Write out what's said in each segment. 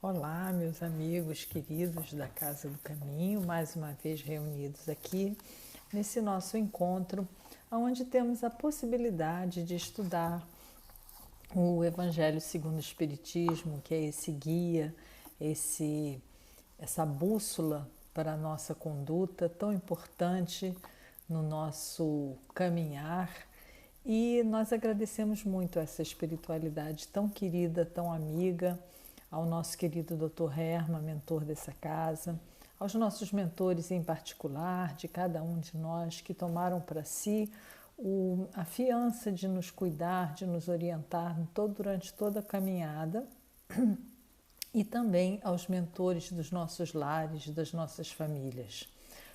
Olá, meus amigos queridos da Casa do Caminho, mais uma vez reunidos aqui nesse nosso encontro, onde temos a possibilidade de estudar o Evangelho segundo o Espiritismo, que é esse guia, essa bússola para a nossa conduta tão importante no nosso caminhar. E nós agradecemos muito essa espiritualidade tão querida, tão amiga, ao nosso querido Dr. Herma, mentor dessa casa, aos nossos mentores em particular, de cada um de nós que tomaram para si a fiança de nos cuidar, de nos orientar durante toda a caminhada, e também aos mentores dos nossos lares, das nossas famílias.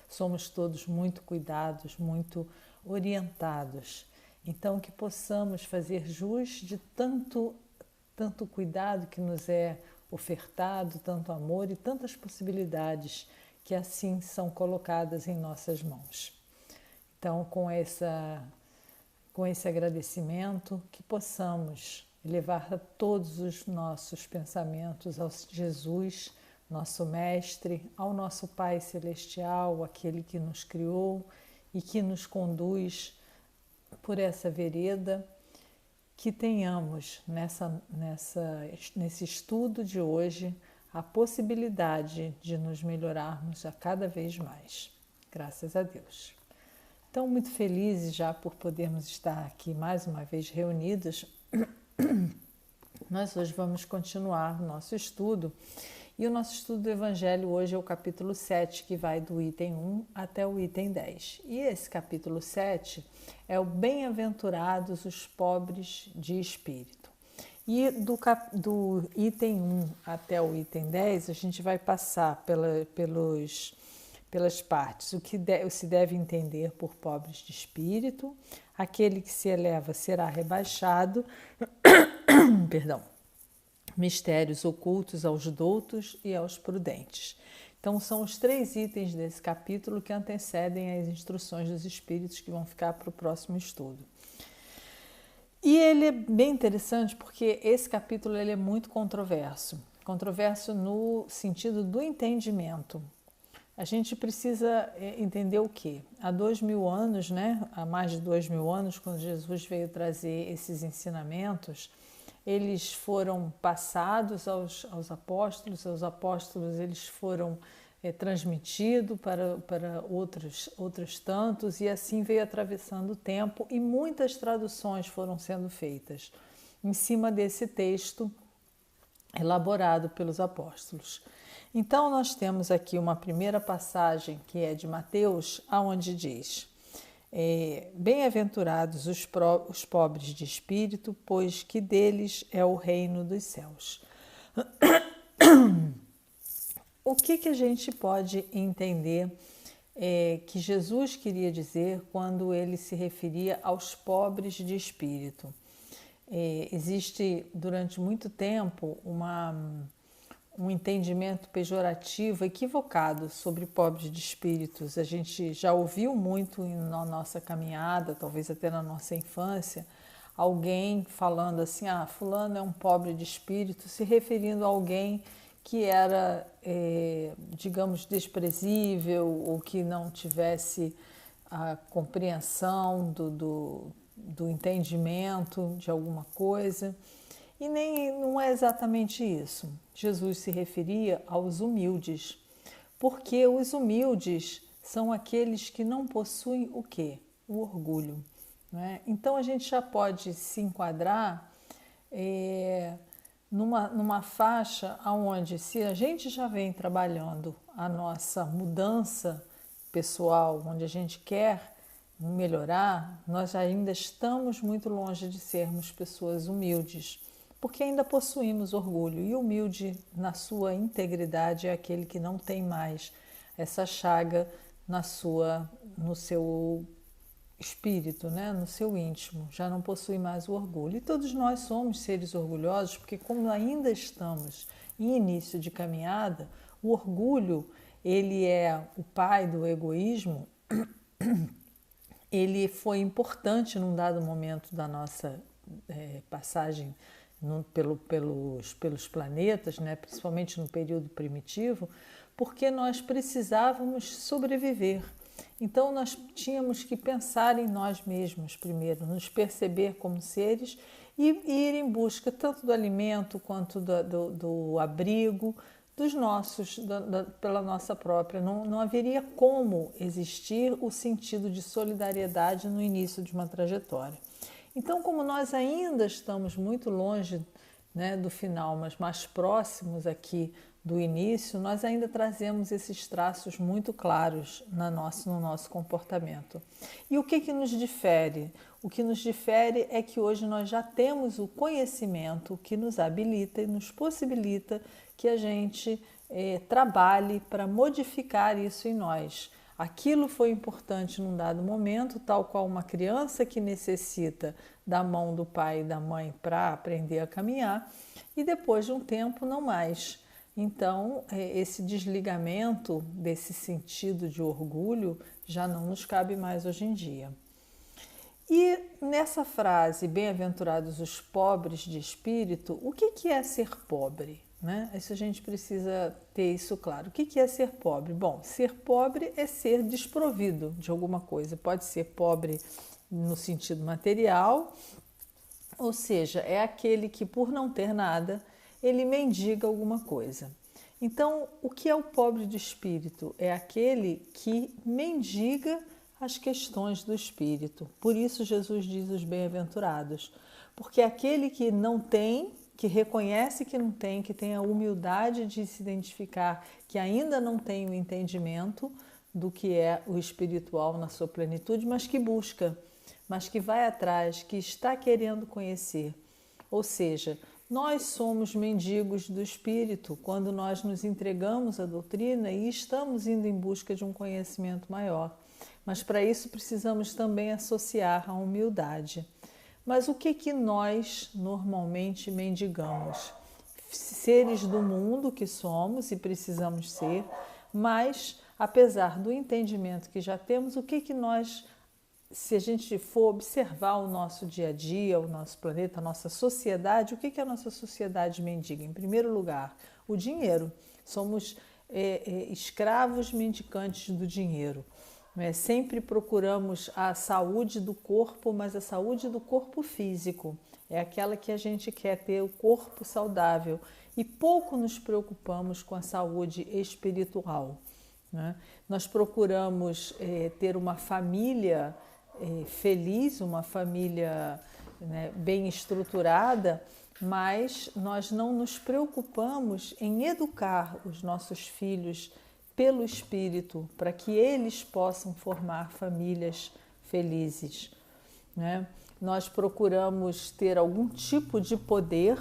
Somos todos muito cuidados, muito orientados. Então, que possamos fazer jus de tanto cuidado que nos é ofertado, tanto amor e tantas possibilidades que assim são colocadas em nossas mãos. Então, com esse agradecimento, que possamos levar todos os nossos pensamentos ao Jesus, nosso Mestre, ao nosso Pai Celestial, aquele que nos criou e que nos conduz por essa vereda, que tenhamos nesse estudo de hoje a possibilidade de nos melhorarmos a cada vez mais. Graças a Deus. Então, muito felizes já por podermos estar aqui mais uma vez reunidos. Nós hoje vamos continuar o nosso estudo. E o nosso estudo do Evangelho hoje é o capítulo 7, que vai do item 1 até o item 10. E esse capítulo 7 é o Bem-aventurados os pobres de espírito. E do item 1 até o item 10, a gente vai passar pelas partes. O que se deve entender por pobres de espírito, aquele que se eleva será rebaixado, perdão. Mistérios ocultos aos doutos e aos prudentes. Então, são os 3 itens desse capítulo que antecedem as instruções dos espíritos que vão ficar para o próximo estudo. E ele é bem interessante porque esse capítulo ele é muito controverso. Controverso no sentido do entendimento. A gente precisa entender o quê? Há 2000 anos, há mais de 2000 anos, quando Jesus veio trazer esses ensinamentos, eles foram passados aos apóstolos eles foram transmitidos para outros tantos, e assim veio atravessando o tempo, e muitas traduções foram sendo feitas em cima desse texto elaborado pelos apóstolos. Então, nós temos aqui uma primeira passagem que é de Mateus, aonde diz: bem-aventurados os pobres de espírito, pois que deles é o reino dos céus. O que a gente pode entender que Jesus queria dizer quando ele se referia aos pobres de espírito? Existe durante muito tempo um entendimento pejorativo, equivocado sobre pobres de espíritos. A gente já ouviu muito na nossa caminhada, talvez até na nossa infância, alguém falando assim: fulano é um pobre de espírito, se referindo a alguém que era, digamos, desprezível, ou que não tivesse a compreensão do entendimento de alguma coisa. E não é exatamente isso. Jesus se referia aos humildes, porque os humildes são aqueles que não possuem o quê? O orgulho. Né? Então, a gente já pode se enquadrar numa faixa onde, se a gente já vem trabalhando a nossa mudança pessoal, onde a gente quer melhorar, nós ainda estamos muito longe de sermos pessoas humildes, porque ainda possuímos orgulho. E humilde na sua integridade é aquele que não tem mais essa chaga no seu espírito, no seu íntimo, já não possui mais o orgulho. E todos nós somos seres orgulhosos, porque como ainda estamos em início de caminhada, o orgulho, ele é o pai do egoísmo. Ele foi importante num dado momento da nossa passagem pelos planetas, né? Principalmente no período primitivo, porque nós precisávamos sobreviver. Então nós tínhamos que pensar em nós mesmos primeiro, nos perceber como seres e ir em busca tanto do alimento quanto do abrigo, dos nossos, pela nossa própria. Não haveria como existir o sentido de solidariedade no início de uma trajetória. Então, como nós ainda estamos muito longe, né, do final, mas mais próximos aqui do início, nós ainda trazemos esses traços muito claros no nosso comportamento. E o que nos difere? O que nos difere é que hoje nós já temos o conhecimento que nos habilita e nos possibilita que a gente trabalhe para modificar isso em nós. Aquilo foi importante num dado momento, tal qual uma criança que necessita da mão do pai e da mãe para aprender a caminhar, e depois de um tempo não mais. Então, esse desligamento desse sentido de orgulho já não nos cabe mais hoje em dia. E nessa frase, bem-aventurados os pobres de espírito, o que é ser pobre? Né? Isso a gente precisa ter isso claro. O que é ser pobre? Bom, ser pobre é ser desprovido de alguma coisa. Pode ser pobre no sentido material, ou seja, é aquele que por não ter nada, ele mendiga alguma coisa. Então, o que é o pobre de espírito? É aquele que mendiga as questões do espírito. Por isso Jesus diz os bem-aventurados, porque aquele que não tem, que reconhece que não tem, que tem a humildade de se identificar, que ainda não tem o entendimento do que é o espiritual na sua plenitude, mas que busca, mas que vai atrás, que está querendo conhecer. Ou seja, nós somos mendigos do espírito quando nós nos entregamos à doutrina e estamos indo em busca de um conhecimento maior. Mas para isso precisamos também associar a humildade. Mas o que nós normalmente mendigamos? Seres do mundo que somos e precisamos ser, mas apesar do entendimento que já temos, o que nós, se a gente for observar o nosso dia a dia, o nosso planeta, a nossa sociedade, o que a nossa sociedade mendiga? Em primeiro lugar, o dinheiro. Somos escravos mendicantes do dinheiro. Sempre procuramos a saúde do corpo, mas a saúde do corpo físico. É aquela que a gente quer ter o corpo saudável e pouco nos preocupamos com a saúde espiritual. Né? Nós procuramos ter uma família feliz, uma família, né, bem estruturada, mas nós não nos preocupamos em educar os nossos filhos pelo Espírito, para que eles possam formar famílias felizes. Né? Nós procuramos ter algum tipo de poder,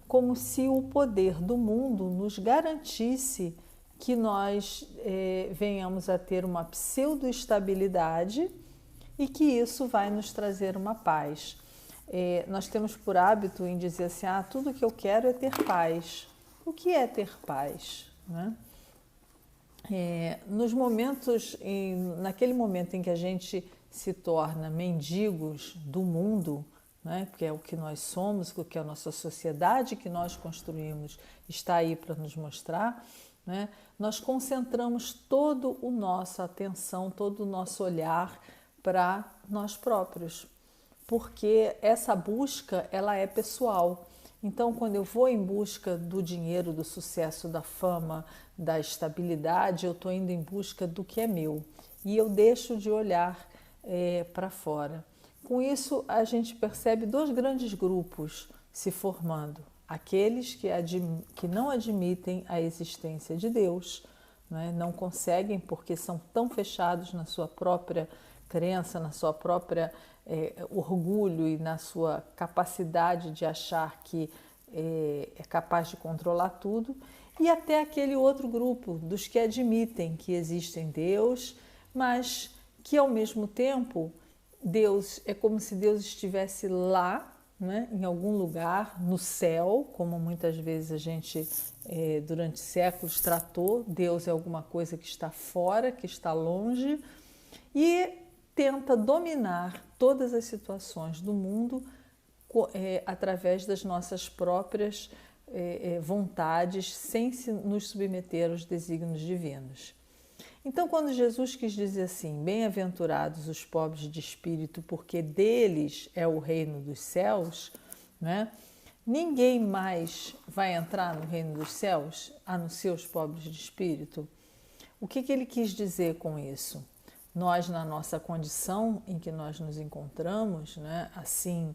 como se o poder do mundo nos garantisse que nós venhamos a ter uma pseudo-estabilidade e que isso vai nos trazer uma paz. Nós temos por hábito em dizer assim, tudo que eu quero é ter paz. O que é ter paz? Né? Nos momentos, naquele momento em que a gente se torna mendigos do mundo, né, porque é o que nós somos, o que a nossa sociedade que nós construímos está aí para nos mostrar, né, nós concentramos toda a nossa atenção, todo o nosso olhar para nós próprios, porque essa busca ela é pessoal. Então, quando eu vou em busca do dinheiro, do sucesso, da fama, da estabilidade, eu estou indo em busca do que é meu e eu deixo de olhar para fora. Com isso, a gente percebe dois grandes grupos se formando. Aqueles que não admitem a existência de Deus, né? Não conseguem porque são tão fechados na sua própria crença, na sua própria orgulho e na sua capacidade de achar que é capaz de controlar tudo, e até aquele outro grupo dos que admitem que existe Deus, mas que ao mesmo tempo Deus é como se Deus estivesse lá, né, em algum lugar, no céu, como muitas vezes a gente durante séculos tratou. Deus é alguma coisa que está fora, que está longe, e tenta dominar todas as situações do mundo através das nossas próprias vontades, sem nos submeter aos desígnios divinos. Então, quando Jesus quis dizer assim, bem-aventurados os pobres de espírito, porque deles é o reino dos céus, né? Ninguém mais vai entrar no reino dos céus, a não ser os pobres de espírito. O que ele quis dizer com isso? Nós, na nossa condição em que nós nos encontramos, né, assim,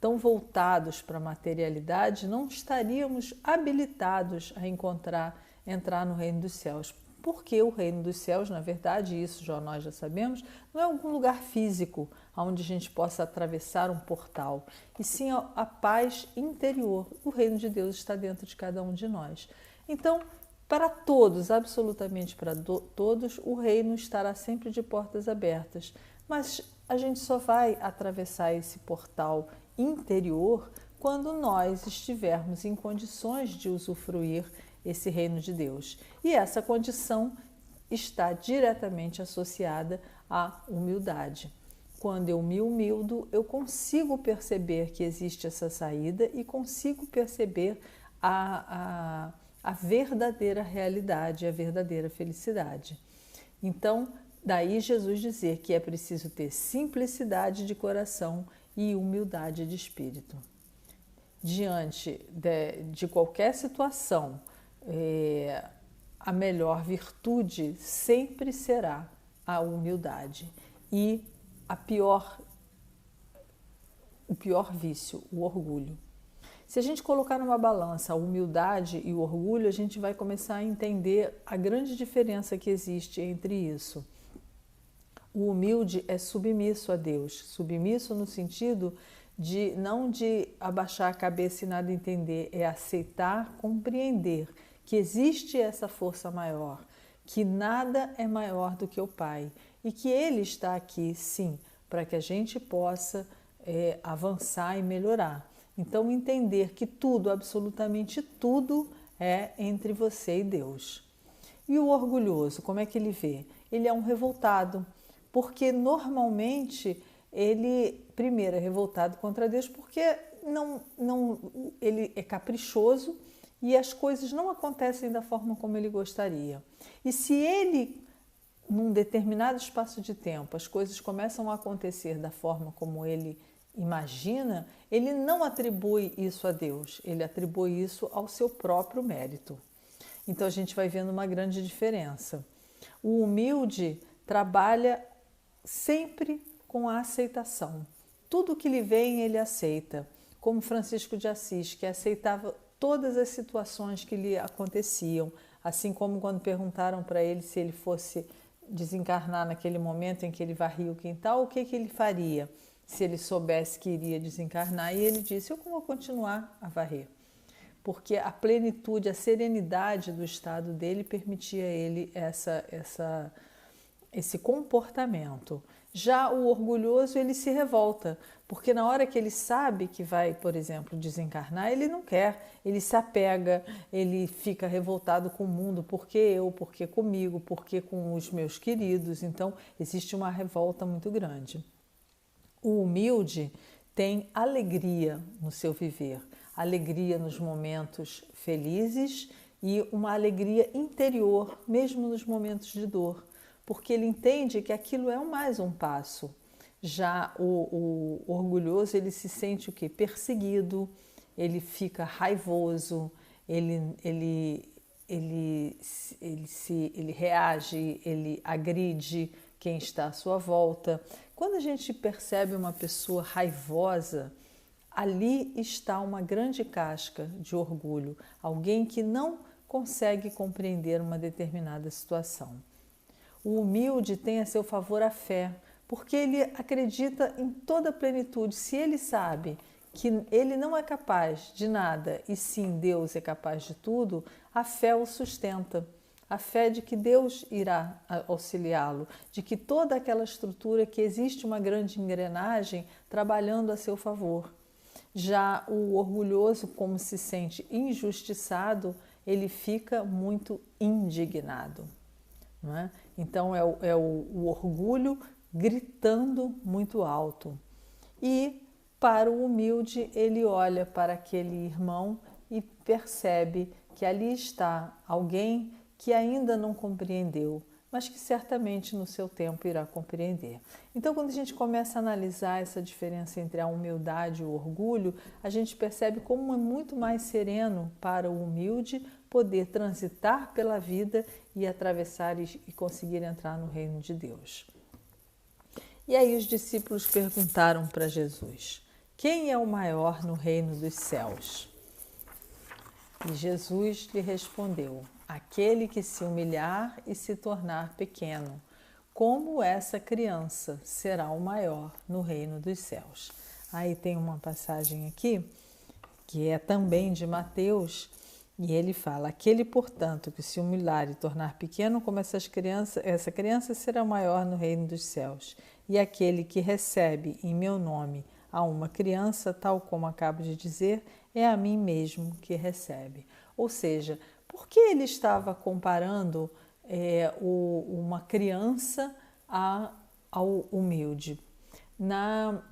tão voltados para a materialidade, não estaríamos habilitados a entrar no reino dos céus. Porque o reino dos céus, na verdade, isso nós já sabemos, não é algum lugar físico onde a gente possa atravessar um portal, e sim a paz interior. O reino de Deus está dentro de cada um de nós. Então, para todos, absolutamente para todos, o reino estará sempre de portas abertas. Mas a gente só vai atravessar esse portal interior quando nós estivermos em condições de usufruir esse reino de Deus. E essa condição está diretamente associada à humildade. Quando eu me humildo, eu consigo perceber que existe essa saída e consigo perceber a verdadeira realidade, a verdadeira felicidade. Então, daí Jesus dizer que é preciso ter simplicidade de coração e humildade de espírito. Diante de qualquer situação, a melhor virtude sempre será a humildade e o pior vício, o orgulho. Se a gente colocar numa balança a humildade e o orgulho, a gente vai começar a entender a grande diferença que existe entre isso. O humilde é submisso a Deus, submisso no sentido de não de abaixar a cabeça e nada entender, é aceitar, compreender que existe essa força maior, que nada é maior do que o Pai e que Ele está aqui, sim, para que a gente possa avançar e melhorar. Então, entender que tudo, absolutamente tudo, é entre você e Deus. E o orgulhoso, como é que ele vê? Ele é um revoltado, porque normalmente ele, primeiro, é revoltado contra Deus porque ele é caprichoso e as coisas não acontecem da forma como ele gostaria. E se ele, num determinado espaço de tempo, as coisas começam a acontecer da forma como ele imagina, ele não atribui isso a Deus, ele atribui isso ao seu próprio mérito. Então a gente vai vendo uma grande diferença. O humilde trabalha sempre com a aceitação. Tudo que lhe vem, ele aceita. Como Francisco de Assis, que aceitava todas as situações que lhe aconteciam, assim como quando perguntaram para ele se ele fosse desencarnar naquele momento em que ele varria o quintal, o que ele faria se ele soubesse que iria desencarnar? E ele disse: eu vou continuar a varrer. Porque a plenitude, a serenidade do estado dele permitia a ele esse comportamento. Já o orgulhoso, ele se revolta, porque na hora que ele sabe que vai, por exemplo, desencarnar, ele não quer, ele se apega, ele fica revoltado com o mundo, porque eu, porque comigo, porque com os meus queridos. Então, existe uma revolta muito grande. O humilde tem alegria no seu viver, alegria nos momentos felizes e uma alegria interior, mesmo nos momentos de dor, porque ele entende que aquilo é mais um passo. Já o orgulhoso, ele se sente o quê? Perseguido, ele fica raivoso, ele reage, ele agride quem está à sua volta. Quando a gente percebe uma pessoa raivosa, ali está uma grande casca de orgulho, alguém que não consegue compreender uma determinada situação. O humilde tem a seu favor a fé, porque ele acredita em toda a plenitude. Se ele sabe que ele não é capaz de nada e sim Deus é capaz de tudo, a fé o sustenta. A fé de que Deus irá auxiliá-lo, de que toda aquela estrutura, que existe uma grande engrenagem trabalhando a seu favor. Já o orgulhoso, como se sente injustiçado, ele fica muito indignado. Não é? Então é o orgulho gritando muito alto. E Para o humilde, ele olha para aquele irmão e percebe que ali está alguém que ainda não compreendeu, mas que certamente no seu tempo irá compreender. Então, quando a gente começa a analisar essa diferença entre a humildade e o orgulho, a gente percebe como é muito mais sereno para o humilde poder transitar pela vida e atravessar e conseguir entrar no reino de Deus. E aí os discípulos perguntaram para Jesus: quem é o maior no reino dos céus? E Jesus lhe respondeu: aquele que se humilhar e se tornar pequeno, como essa criança será o maior no reino dos céus. Aí tem uma passagem aqui, que é também de Mateus, e ele fala: aquele, portanto, que se humilhar e tornar pequeno como essa criança será o maior no reino dos céus. E aquele que recebe em meu nome a uma criança, tal como acabo de dizer, é a mim mesmo que recebe. Ou seja, por que ele estava comparando uma criança ao humilde?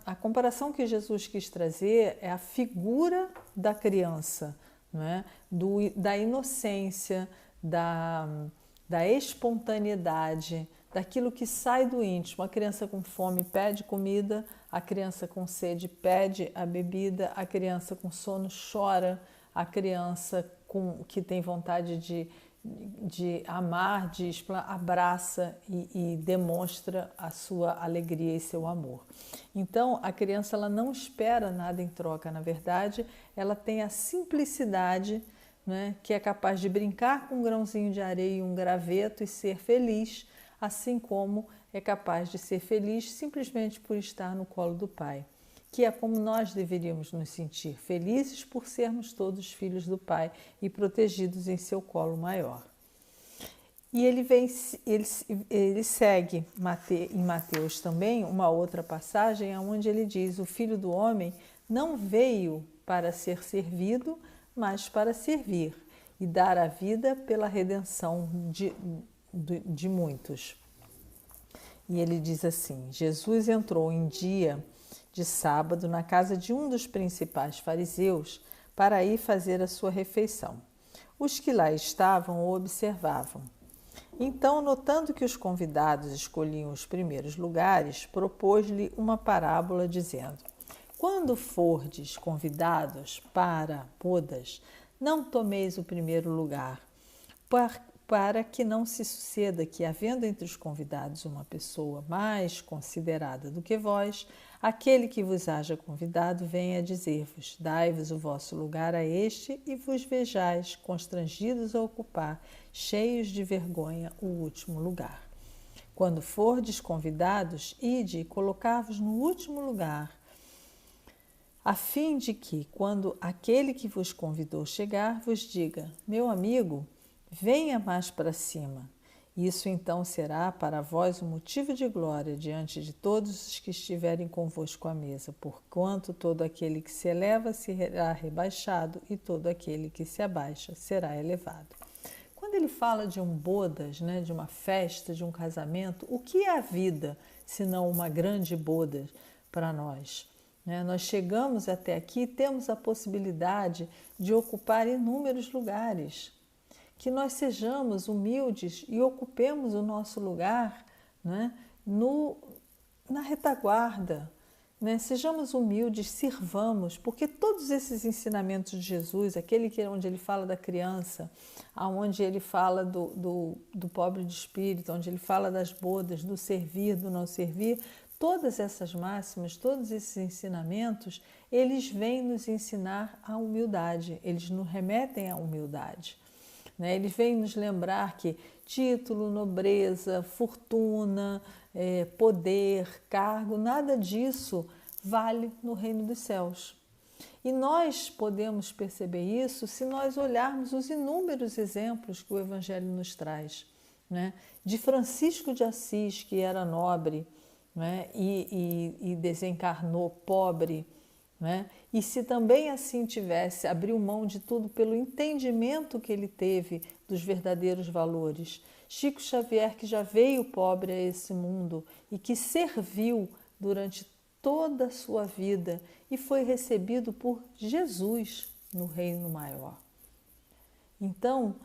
A comparação que Jesus quis trazer é a figura da criança, não é? Da inocência, da espontaneidade, daquilo que sai do íntimo. A criança com fome pede comida, a criança com sede pede a bebida, a criança com sono chora, a criança que tem vontade de amar, abraça e demonstra a sua alegria e seu amor. Então, a criança ela não espera nada em troca, na verdade, ela tem a simplicidade, né, que é capaz de brincar com um grãozinho de areia e um graveto e ser feliz, assim como é capaz de ser feliz simplesmente por estar no colo do Pai, que é como nós deveríamos nos sentir, felizes por sermos todos filhos do Pai e protegidos em seu colo maior. E ele segue em Mateus também uma outra passagem onde ele diz: o Filho do Homem não veio para ser servido, mas para servir e dar a vida pela redenção de muitos. E ele diz assim: Jesus entrou em dia de sábado na casa de um dos principais fariseus para ir fazer a sua refeição. Os que lá estavam o observavam. Então, notando que os convidados escolhiam os primeiros lugares, propôs-lhe uma parábola dizendo: quando fordes convidados para bodas, não tomeis o primeiro lugar, para que não se suceda que, havendo entre os convidados uma pessoa mais considerada do que vós, aquele que vos haja convidado venha dizer-vos: dai-vos o vosso lugar a este, e vos vejais constrangidos a ocupar, cheios de vergonha, o último lugar. Quando fordes convidados, ide e colocai-vos no último lugar, a fim de que, quando aquele que vos convidou chegar, vos diga: meu amigo, venha mais para cima. Isso então será para vós um motivo de glória diante de todos os que estiverem convosco à mesa, porquanto todo aquele que se eleva será rebaixado e todo aquele que se abaixa será elevado. Quando ele fala de bodas, né, de uma festa, de um casamento, o que é a vida senão uma grande boda para nós? Nós chegamos até aqui e temos a possibilidade de ocupar inúmeros lugares. Que nós sejamos humildes e ocupemos o nosso lugar, né, na retaguarda. Sejamos humildes, sirvamos, porque todos esses ensinamentos de Jesus, aquele onde ele fala da criança, onde ele fala do pobre de espírito, onde ele fala das bodas, do servir, do não servir, todas essas máximas, todos esses ensinamentos, eles vêm nos ensinar a humildade, eles nos remetem à humildade. Eles vêm nos lembrar que título, nobreza, fortuna, poder, cargo, nada disso vale no reino dos céus. E nós podemos perceber isso se nós olharmos os inúmeros exemplos que o Evangelho nos traz. De Francisco de Assis, que era nobre, e desencarnou pobre. E se também assim tivesse, abriu mão de tudo pelo entendimento que ele teve dos verdadeiros valores. Chico Xavier, que já veio pobre a esse mundo e que serviu durante toda a sua vida e foi recebido por Jesus no reino maior. Então,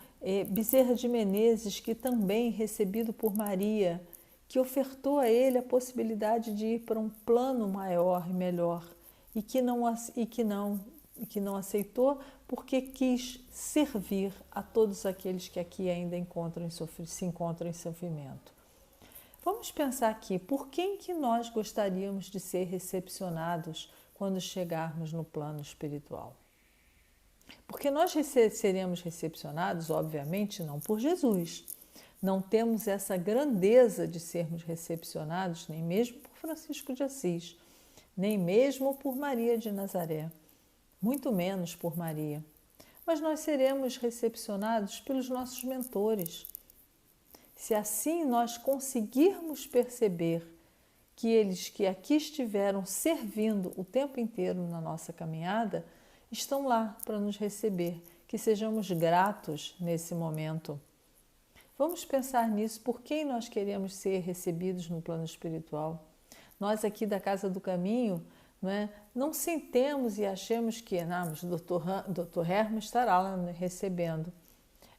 Bezerra de Menezes, que também recebido por Maria, que ofertou a ele a possibilidade de ir para um plano maior e melhor, e que não aceitou porque quis servir a todos aqueles que aqui ainda se encontram em sofrimento. Vamos pensar aqui, por quem que nós gostaríamos de ser recepcionados quando chegarmos no plano espiritual? Porque nós seremos recepcionados, obviamente, não por Jesus. Não temos essa grandeza de sermos recepcionados nem mesmo por Francisco de Assis, nem mesmo por Maria de Nazaré, muito menos por Maria. Mas nós seremos recepcionados pelos nossos mentores. Se assim nós conseguirmos perceber que eles que aqui estiveram servindo o tempo inteiro na nossa caminhada, estão lá para nos receber, que sejamos gratos nesse momento. Vamos pensar nisso, por quem nós queremos ser recebidos no plano espiritual. Nós aqui da Casa do Caminho, não sentemos e achemos que o Dr. Hermes estará lá recebendo.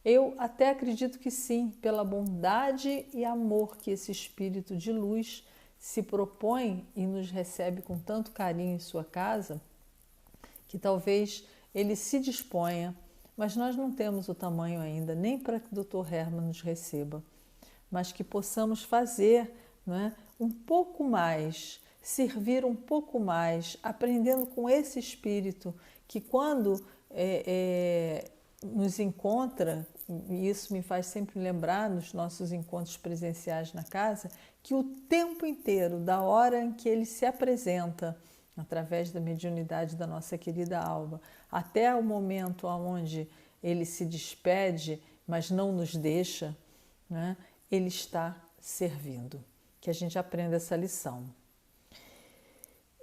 Eu até acredito que sim, pela bondade e amor que esse espírito de luz se propõe e nos recebe com tanto carinho em sua casa, que talvez ele se disponha, mas nós não temos o tamanho ainda, nem para que o Dr. Herman nos receba, mas que possamos fazer um pouco mais, servir um pouco mais, aprendendo com esse espírito que quando nos encontra, e isso me faz sempre lembrar nos nossos encontros presenciais na casa, que o tempo inteiro, da hora em que ele se apresenta, através da mediunidade da nossa querida Alba, até o momento onde ele se despede, mas não nos deixa, ele está servindo. Que a gente aprenda essa lição.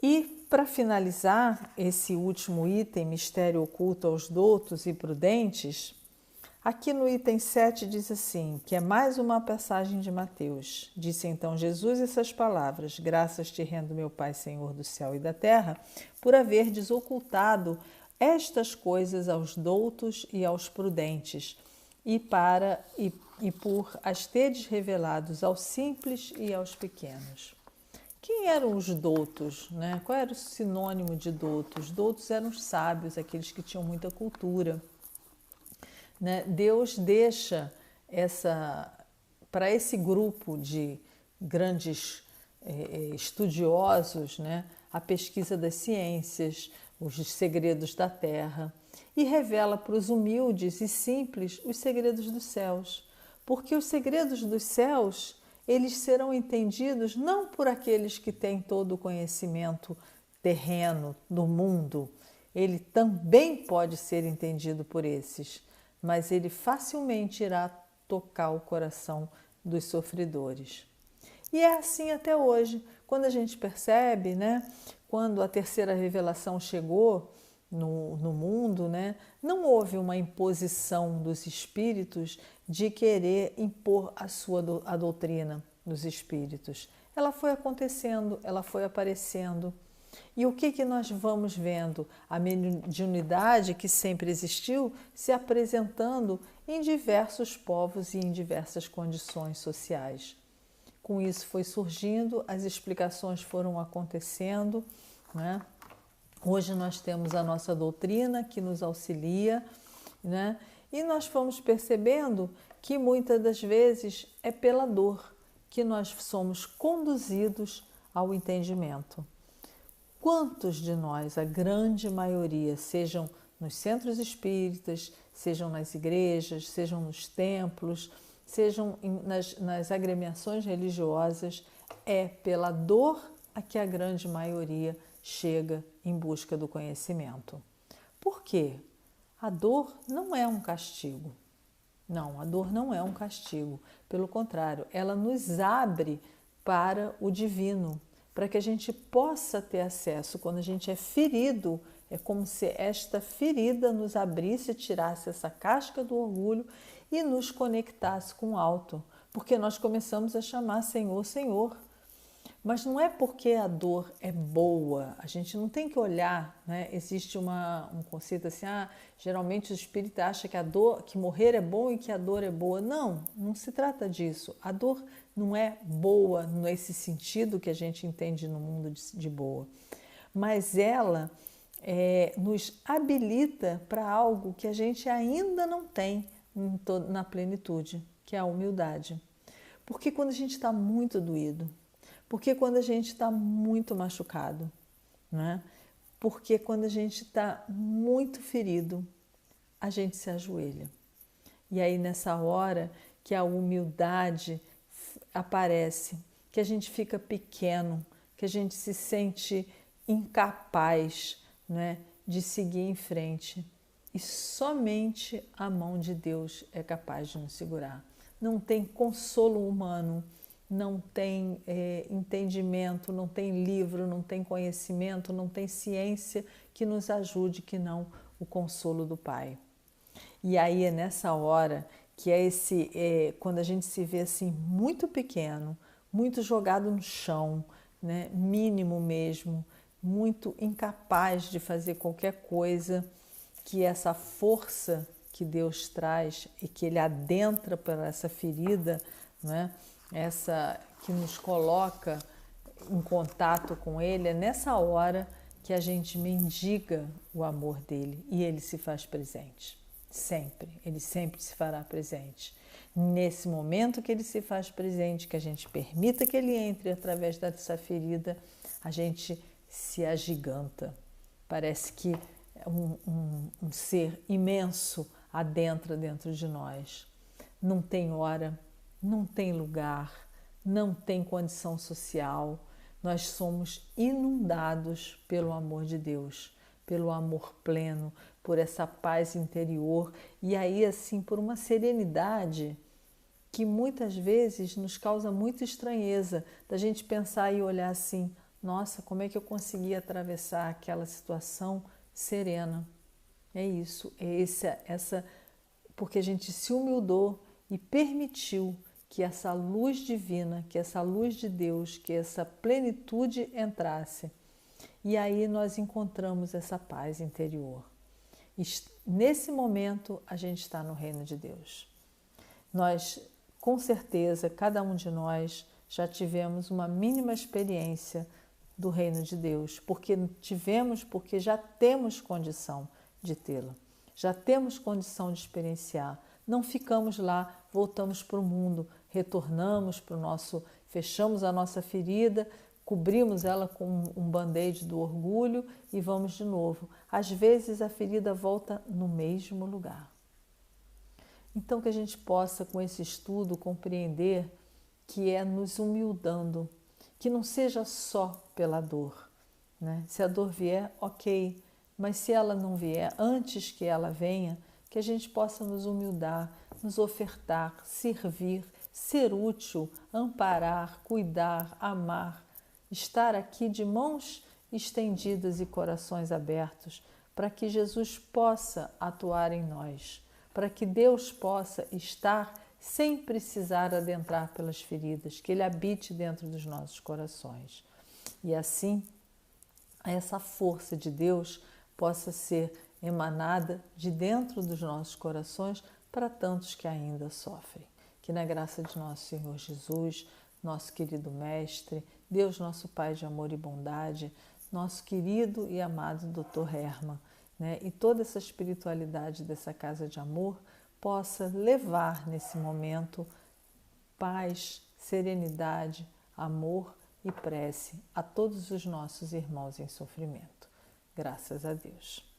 E, para finalizar esse último item, mistério oculto aos doutos e prudentes, aqui no item 7 diz assim, que é mais uma passagem de Mateus. Disse então Jesus essas palavras: graças te rendo, meu Pai, Senhor do céu e da terra, por haverdes ocultado estas coisas aos doutos e aos prudentes, e por as teres revelados aos simples e aos pequenos. Quem eram os doutos? Qual era o sinônimo de doutos? Doutos eram os sábios, aqueles que tinham muita cultura. Deus deixa para esse grupo de grandes estudiosos, a pesquisa das ciências, os segredos da terra, e revela para os humildes e simples os segredos dos céus, porque os segredos dos céus eles serão entendidos não por aqueles que têm todo o conhecimento terreno do mundo, ele também pode ser entendido por esses, mas ele facilmente irá tocar o coração dos sofredores. E é assim até hoje, quando a gente percebe, quando a terceira revelação chegou no mundo, não houve uma imposição dos espíritos de querer impor a doutrina dos espíritos. Ela foi acontecendo, ela foi aparecendo. E o que nós vamos vendo? A mediunidade que sempre existiu se apresentando em diversos povos e em diversas condições sociais. Com isso foi surgindo, as explicações foram acontecendo, Hoje nós temos a nossa doutrina que nos auxilia, E nós vamos percebendo que muitas das vezes é pela dor que nós somos conduzidos ao entendimento. Quantos de nós, a grande maioria, sejam nos centros espíritas, sejam nas igrejas, sejam nos templos, sejam nas agremiações religiosas, é pela dor a que a grande maioria chega em busca do conhecimento. Por quê? A dor não é um castigo. Não, a dor não é um castigo. Pelo contrário, ela nos abre para o divino, para que a gente possa ter acesso. Quando a gente é ferido, é como se esta ferida nos abrisse, tirasse essa casca do orgulho e nos conectasse com o alto, porque nós começamos a chamar Senhor, Senhor. Mas não é porque a dor é boa, a gente não tem que olhar, né? Existe um conceito assim, geralmente o espírita acha que a dor, que morrer é bom e que a dor é boa. Não, não se trata disso. A dor não é boa nesse sentido que a gente entende no mundo de boa, mas ela nos habilita para algo que a gente ainda não tem na plenitude, que é a humildade. Porque quando a gente está muito doído, porque quando a gente está muito machucado, né? Porque quando a gente está muito ferido, a gente se ajoelha. E aí nessa hora que a humildade aparece, que a gente fica pequeno, que a gente se sente incapaz, né, de seguir em frente. E somente a mão de Deus é capaz de nos segurar. Não tem consolo humano, não tem entendimento, não tem livro, não tem conhecimento, não tem ciência que nos ajude que não o consolo do Pai. E aí é nessa hora que quando a gente se vê assim muito pequeno, muito jogado no chão, né, mínimo mesmo, muito incapaz de fazer qualquer coisa, que essa força que Deus traz e que Ele adentra por essa ferida, né, essa que nos coloca em contato com Ele, é nessa hora que a gente mendiga o amor dele e Ele se faz presente. Sempre, Ele sempre se fará presente. Nesse momento que Ele se faz presente, que a gente permita que Ele entre através dessa ferida, a gente se agiganta. Parece que um ser imenso adentra dentro de nós. Não tem hora, não tem lugar, não tem condição social. Nós somos inundados pelo amor de Deus, pelo amor pleno, por essa paz interior e aí assim por uma serenidade que muitas vezes nos causa muita estranheza da gente pensar e olhar assim, nossa, como é que eu consegui atravessar aquela situação serena? É isso, porque a gente se humildou e permitiu que essa luz divina, que essa luz de Deus, que essa plenitude entrasse. E aí nós encontramos essa paz interior. E nesse momento a gente está no reino de Deus. Nós, com certeza, cada um de nós já tivemos uma mínima experiência do reino de Deus, porque já temos condição de tê-la, já temos condição de experienciar. Não ficamos lá, voltamos para o mundo, retornamos para fechamos a nossa ferida, cobrimos ela com um band-aid do orgulho e vamos de novo. Às vezes a ferida volta no mesmo lugar. Então que a gente possa com esse estudo compreender que é nos humildando, que não seja só pela dor, né? Se a dor vier, ok, mas se ela não vier, antes que ela venha, que a gente possa nos humildar, nos ofertar, servir, ser útil, amparar, cuidar, amar, estar aqui de mãos estendidas e corações abertos, para que Jesus possa atuar em nós, para que Deus possa estar sem precisar adentrar pelas feridas, que Ele habite dentro dos nossos corações. E assim, essa força de Deus possa ser emanada de dentro dos nossos corações para tantos que ainda sofrem. Que na graça de nosso Senhor Jesus, nosso querido Mestre, Deus nosso Pai de amor e bondade, nosso querido e amado Dr. Hermann, né, e toda essa espiritualidade dessa casa de amor possa levar nesse momento paz, serenidade, amor e prece a todos os nossos irmãos em sofrimento. Graças a Deus.